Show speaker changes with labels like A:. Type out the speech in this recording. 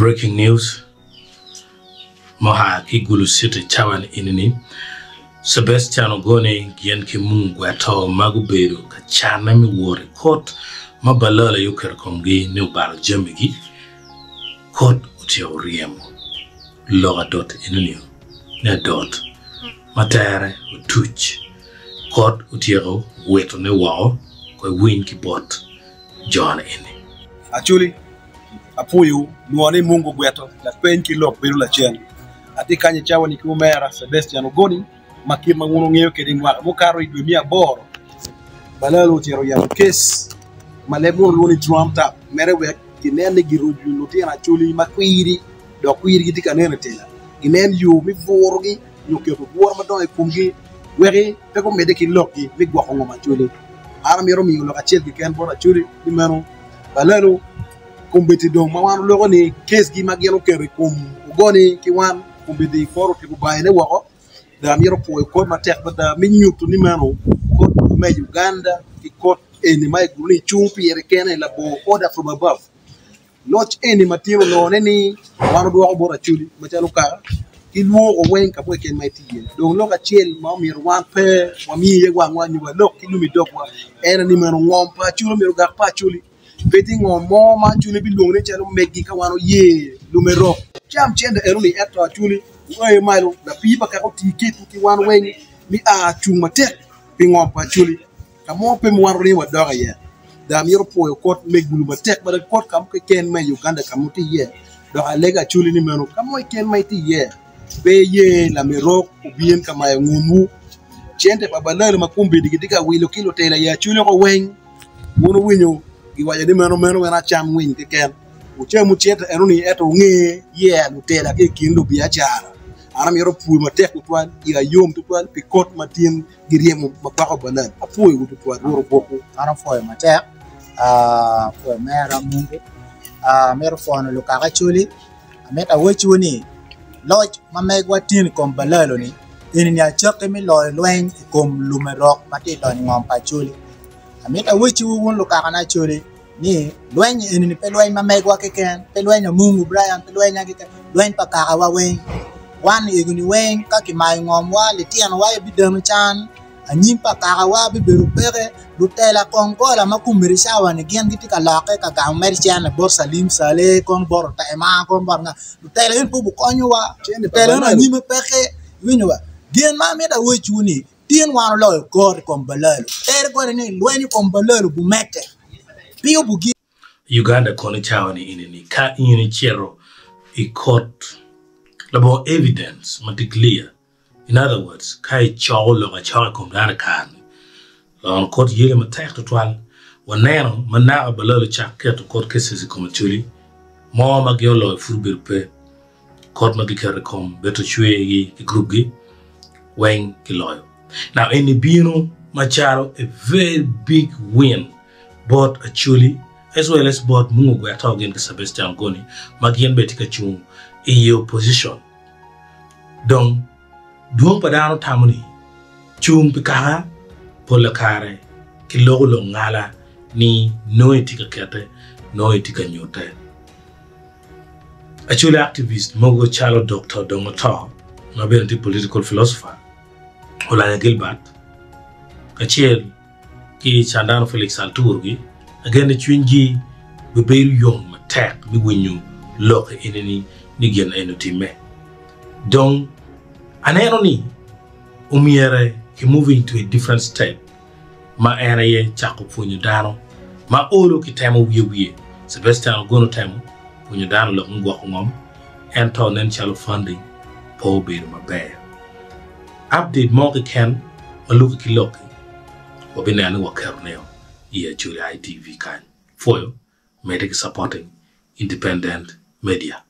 A: Breaking news. Moha Kigulu City Chawan Inini. Sebastian Ogone Gianki Mungu ato Maguberu Kachana mi wore court Mabalala Yuker Kongi New Bar Jemigi Court Utio Riemo Loga dot Inunio Ne dot Matare Utuch Court Utio Wet on the wall Kwa Winky Bot John Ini.
B: Actually, apoyo nuane Mungu gweto la penki lok beru la chen. Ati kanye chawa ni kumera Sebastian Ogoni makima nguno ngeo kedi mwaka mukaro idumia boro. Balalo tiro ya kes malebo loni Trump ta merewe kinene giruju luti na chuli makwiri do kwiri giti kanene tela. Ginen yu mi vorgi nyoke ko bor ma do e kumgi weri te ko mede ki lokki mi gwa ko ngoma chuli. Ara mi romi lo ka chelgi ken bora chuli di mano balalo kumbeti do mawano logo ni kes gi magelo kere kum Ogoni ki wan kumbeti koro ti bayene wako da miro po ko ma tek da minyutu ni mano ko me Uganda ki ko eni mai guni chumpi ere kene la bo order from above loch eni matiro no neni wano do bora chuli ma chalo ka ki luo o wen ka bo ken mai tiye do lo ka chel ma miro wan pe wa mi ye wa ngwa ni wa lo ki lumi dokwa era ni mano ngompa chulo miro ga pa chuli betting on more man chuli bi longre chelo megi ka wano ye lumero cham chende eruni eto chuli way mailo da pipa ka ko tiket ki wan wen mi a chuma tek bi ngompa chuli ka mo pe mo wano ni wa doga ye da mi ro po ko megulu ma tek ba ko kam ke ken me Uganda kam ti ye do alega chuli ni meno kam mo ken mai ti ye be ye la mero ko bien kama ya ngumu chende babalale makumbi digidiga wilo kilo tela ya chuli ko wen wono winyo iwaje ni meno wana cham win ke ken uche mucheta eruni eto nge ye mutela ke kindo biachara ana mi ro pu ma tek utwan iga yom tutwan pikot matin giriemo mapako banan apuwe utwan ro boko
C: ana foy ma tek foy mera mungu mero fono lukaka chuli ameta wechuni loj ma megwa tin kom balalo ni ini ya chake mi loy lwen kom lumerok mati don ngom pa chuli ameta wechu won lukaka na chuli ni lwen ini pe lwen ma megwa keken pe lwen mungu Brian pe lwen ngike lwen pa ka wa wen wan iguni wen ka ki mai ngom wa le tian wa bi dem chan anyim pa ka wa bi beru pere lutela kongola makumiri shawa ni gen giti ka lake ka ga merchan bor salim sale kon bor ta ema kon bor nga lutela yin pu bu konyo wa lutela na nyim peke winwa gen ma me da wechuni tien wan lo ko kon balalo er ko ni lwen kon balalo bu mete pio bu
A: Uganda koni chawani inini ka ini chero I court labo evidence mati clear. In other words, kai chaw lo ka chaw kumdana kan. Lon court yele matek to twal wanero manara balalo chakke to court cases komatuli. Mo magyo lo furbirpe court magikere kom beto chwe gi group gi wen ki loyo. Now in the bino macharo a very big win but actually as well as both Mungu Gweta against Sebastian Ogoni magien betika chung in your position. Dong duong padano tamuni chung pikaha polakare kilolo ngala ni no etika kete no etika nyote. Actually activist Mogo Chalo Dr. Dongoto mabenti political philosopher Olanya Gilbert kachiel ki Chandano Felix Alturgi again the chwinji be beru yong matek mi winyu loke eneni ni gen enoti me donc aneno ni umiere ki moving to a different step ma era ye chako funyu dano ma olo ki temo wiye Sebastian Ogoni temo funyu dano lo ngwa ngom ento nen chalo funding po beru maber update mo ke ken maluka ki loke wabinani wakarneo yeah, Julia ITV kind for you, medic supporting independent media.